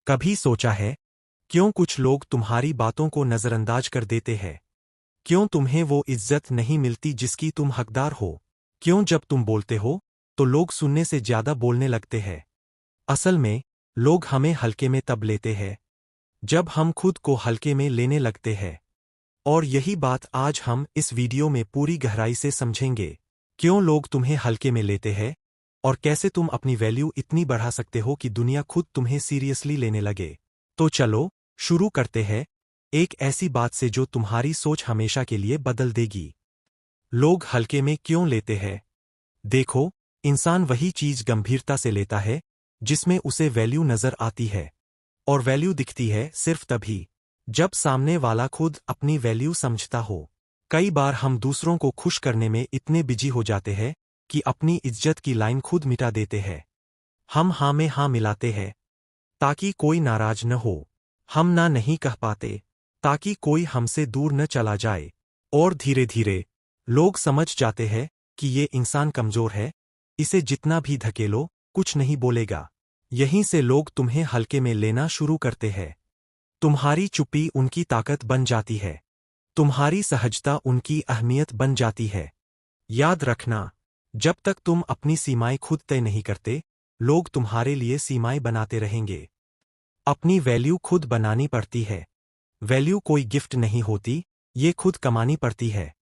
कभी सोचा है क्यों कुछ लोग तुम्हारी बातों को नजरअंदाज कर देते हैं? क्यों तुम्हें वो इज्जत नहीं मिलती जिसकी तुम हकदार हो? क्यों जब तुम बोलते हो तो लोग सुनने से ज्यादा बोलने लगते हैं? असल में लोग हमें हल्के में तब लेते हैं जब हम खुद को हल्के में लेने लगते हैं। और यही बात आज हम इस वीडियो में पूरी गहराई से समझेंगे। क्यों लोग तुम्हें हल्के में लेते हैं और कैसे तुम अपनी वैल्यू इतनी बढ़ा सकते हो कि दुनिया खुद तुम्हें सीरियसली लेने लगे। तो चलो शुरू करते हैं एक ऐसी बात से जो तुम्हारी सोच हमेशा के लिए बदल देगी। लोग हल्के में क्यों लेते हैं? देखो, इंसान वही चीज गंभीरता से लेता है जिसमें उसे वैल्यू नजर आती है। और वैल्यू दिखती है सिर्फ तभी जब सामने वाला खुद अपनी वैल्यू समझता हो। कई बार हम दूसरों को खुश करने में इतने बिजी हो जाते हैं कि अपनी इज्जत की लाइन खुद मिटा देते हैं। हम हाँ में हाँ मिलाते हैं ताकि कोई नाराज न हो। हम ना नहीं कह पाते ताकि कोई हमसे दूर न चला जाए। और धीरे धीरे लोग समझ जाते हैं कि ये इंसान कमजोर है, इसे जितना भी धकेलो कुछ नहीं बोलेगा। यहीं से लोग तुम्हें हल्के में लेना शुरू करते हैं। तुम्हारी चुप्पी उनकी ताकत बन जाती है। तुम्हारी सहजता उनकी अहमियत बन जाती है। याद रखना, जब तक तुम अपनी सीमाएं खुद तय नहीं करते, लोग तुम्हारे लिए सीमाएं बनाते रहेंगे। अपनी वैल्यू खुद बनानी पड़ती है। वैल्यू कोई गिफ्ट नहीं होती, ये खुद कमानी पड़ती है।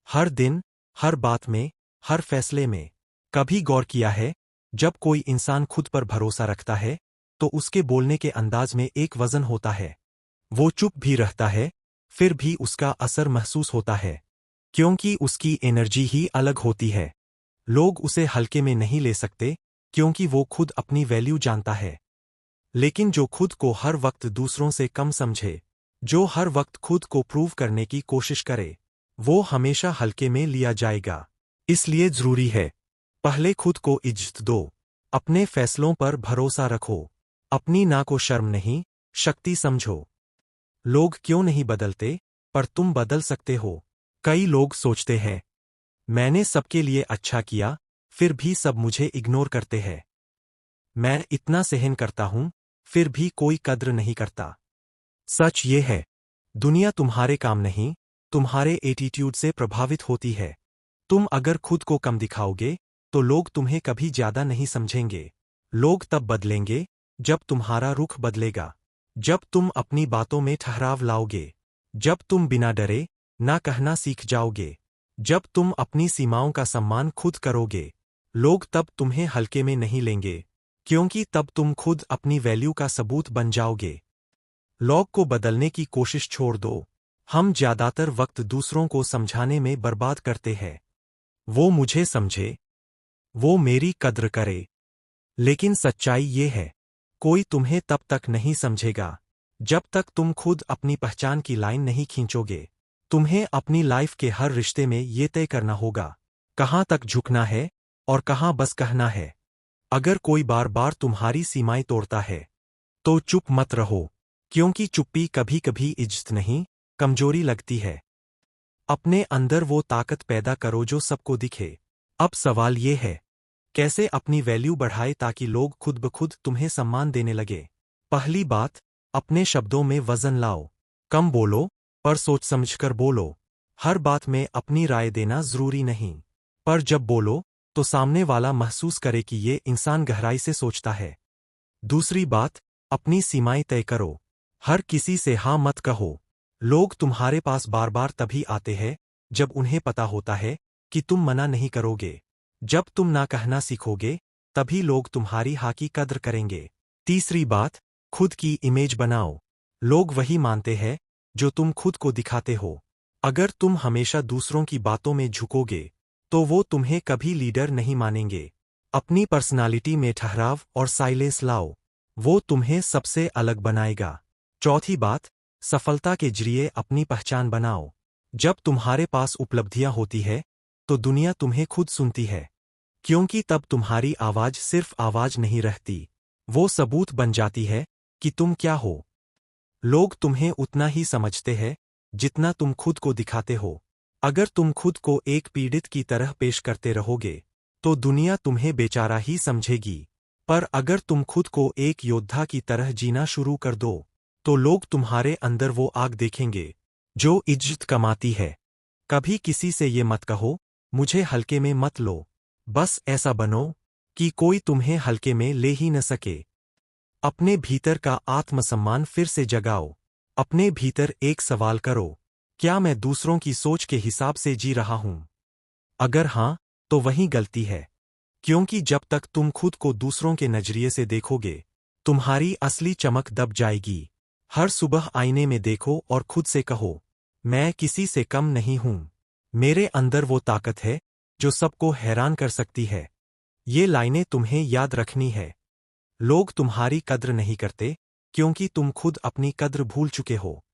हर दिन, हर बात में, हर फैसले में। कभी गौर किया है, जब कोई इंसान खुद पर भरोसा रखता है तो उसके बोलने के अंदाज में एक वजन होता है। वो चुप भी रहता है, फिर भी उसका असर महसूस होता है, क्योंकि उसकी एनर्जी ही अलग होती है। लोग उसे हल्के में नहीं ले सकते क्योंकि वो खुद अपनी वैल्यू जानता है। लेकिन जो खुद को हर वक्त दूसरों से कम समझे, जो हर वक्त खुद को प्रूव करने की कोशिश करे, वो हमेशा हल्के में लिया जाएगा। इसलिए जरूरी है, पहले खुद को इज्जत दो, अपने फैसलों पर भरोसा रखो, अपनी ना को शर्म नहीं, शक्ति समझो। लोग क्यों नहीं बदलते, पर तुम बदल सकते हो। कई लोग सोचते हैं, मैंने सबके लिए अच्छा किया, फिर भी सब मुझे इग्नोर करते हैं। मैं इतना सहन करता हूं, फिर भी कोई कद्र नहीं करता। सच ये है, दुनिया तुम्हारे काम नहीं, तुम्हारे एटीट्यूड से प्रभावित होती है। तुम अगर खुद को कम दिखाओगे, तो लोग तुम्हें कभी ज्यादा नहीं समझेंगे। लोग तब बदलेंगे, जब तुम्हारा रुख बदलेगा। जब तुम अपनी बातों में ठहराव लाओगे। जब तुम बिना डरे ना कहना सीख जाओगे। जब तुम अपनी सीमाओं का सम्मान खुद करोगे। लोग तब तुम्हें हल्के में नहीं लेंगे, क्योंकि तब तुम खुद अपनी वैल्यू का सबूत बन जाओगे। लोग को बदलने की कोशिश छोड़ दो। हम ज्यादातर वक्त दूसरों को समझाने में बर्बाद करते हैं। वो मुझे समझे, वो मेरी कद्र करे। लेकिन सच्चाई ये है, कोई तुम्हें तब तक नहीं समझेगा जब तक तुम खुद अपनी पहचान की लाइन नहीं खींचोगे। तुम्हें अपनी लाइफ के हर रिश्ते में ये तय करना होगा, कहाँ तक झुकना है और कहाँ बस कहना है। अगर कोई बार बार तुम्हारी सीमाएं तोड़ता है, तो चुप मत रहो, क्योंकि चुप्पी कभी कभी इज्जत नहीं, कमजोरी लगती है। अपने अंदर वो ताकत पैदा करो जो सबको दिखे। अब सवाल ये है, कैसे अपनी वैल्यू बढ़ाए ताकि लोग खुद ब खुद तुम्हें सम्मान देने लगे। पहली बात, अपने शब्दों में वजन लाओ। कम बोलो, पर सोच समझकर बोलो। हर बात में अपनी राय देना जरूरी नहीं, पर जब बोलो तो सामने वाला महसूस करे कि ये इंसान गहराई से सोचता है। दूसरी बात, अपनी सीमाएं तय करो। हर किसी से हाँ मत कहो। लोग तुम्हारे पास बार बार तभी आते हैं जब उन्हें पता होता है कि तुम मना नहीं करोगे। जब तुम ना कहना सीखोगे, तभी लोग तुम्हारी हाँ की कद्र करेंगे। तीसरी बात, खुद की इमेज बनाओ। लोग वही मानते हैं जो तुम खुद को दिखाते हो। अगर तुम हमेशा दूसरों की बातों में झुकोगे, तो वो तुम्हें कभी लीडर नहीं मानेंगे। अपनी पर्सनालिटी में ठहराव और साइलेंस लाओ, वो तुम्हें सबसे अलग बनाएगा। चौथी बात, सफलता के जरिए अपनी पहचान बनाओ। जब तुम्हारे पास उपलब्धियां होती है, तो दुनिया तुम्हें खुद सुनती है, क्योंकि तब तुम्हारी आवाज सिर्फ आवाज नहीं रहती, वो सबूत बन जाती है कि तुम क्या हो। लोग तुम्हें उतना ही समझते हैं जितना तुम खुद को दिखाते हो। अगर तुम खुद को एक पीड़ित की तरह पेश करते रहोगे, तो दुनिया तुम्हें बेचारा ही समझेगी। पर अगर तुम खुद को एक योद्धा की तरह जीना शुरू कर दो, तो लोग तुम्हारे अंदर वो आग देखेंगे जो इज्जत कमाती है। कभी किसी से ये मत कहो, मुझे हल्के में मत लो। बस ऐसा बनो कि कोई तुम्हें हल्के में ले ही न सके। अपने भीतर का आत्मसम्मान फिर से जगाओ। अपने भीतर एक सवाल करो, क्या मैं दूसरों की सोच के हिसाब से जी रहा हूं? अगर हां, तो वही गलती है। क्योंकि जब तक तुम खुद को दूसरों के नजरिए से देखोगे, तुम्हारी असली चमक दब जाएगी। हर सुबह आईने में देखो और खुद से कहो, मैं किसी से कम नहीं हूं। मेरे अंदर वो ताकत है जो सबको हैरान कर सकती है। ये लाइनें तुम्हें याद रखनी है। लोग तुम्हारी कद्र नहीं करते, क्योंकि तुम खुद अपनी कद्र भूल चुके हो।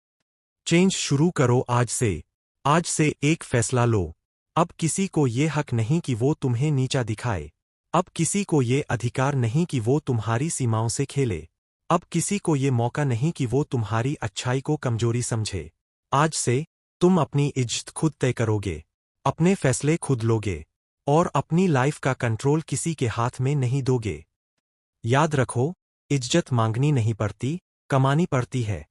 चेंज शुरू करो आज से। आज से एक फैसला लो। अब किसी को ये हक नहीं कि वो तुम्हें नीचा दिखाए। अब किसी को ये अधिकार नहीं कि वो तुम्हारी सीमाओं से खेले। अब किसी को ये मौका नहीं कि वो तुम्हारी अच्छाई को कमजोरी समझे। आज से तुम अपनी इज्जत खुद तय करोगे, अपने फैसले खुद लोगे, और अपनी लाइफ का कंट्रोल किसी के हाथ में नहीं दोगे। याद रखो, इज्जत मांगनी नहीं पड़ती, कमानी पड़ती है।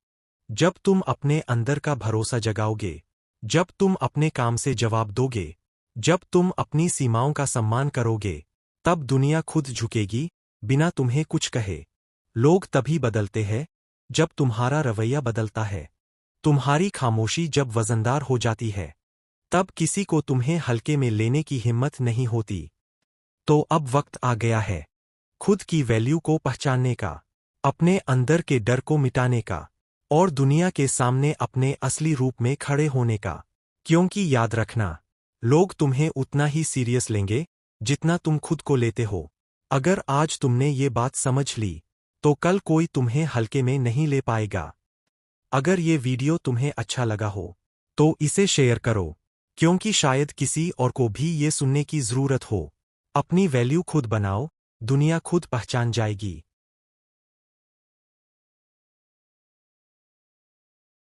जब तुम अपने अंदर का भरोसा जगाओगे, जब तुम अपने काम से जवाब दोगे, जब तुम अपनी सीमाओं का सम्मान करोगे, तब दुनिया खुद झुकेगी, बिना तुम्हें कुछ कहे। लोग तभी बदलते हैं जब तुम्हारा रवैया बदलता है। तुम्हारी खामोशी जब वजनदार हो जाती है, तब किसी को तुम्हें हल्के में लेने की हिम्मत नहीं होती। तो अब वक्त आ गया है खुद की वैल्यू को पहचानने का, अपने अंदर के डर को मिटाने का, और दुनिया के सामने अपने असली रूप में खड़े होने का। क्योंकि याद रखना, लोग तुम्हें उतना ही सीरियस लेंगे जितना तुम खुद को लेते हो। अगर आज तुमने ये बात समझ ली, तो कल कोई तुम्हें हल्के में नहीं ले पाएगा। अगर ये वीडियो तुम्हें अच्छा लगा हो, तो इसे शेयर करो, क्योंकि शायद किसी और को भी ये सुनने की जरूरत हो। अपनी वैल्यू खुद बनाओ, दुनिया खुद पहचान जाएगी।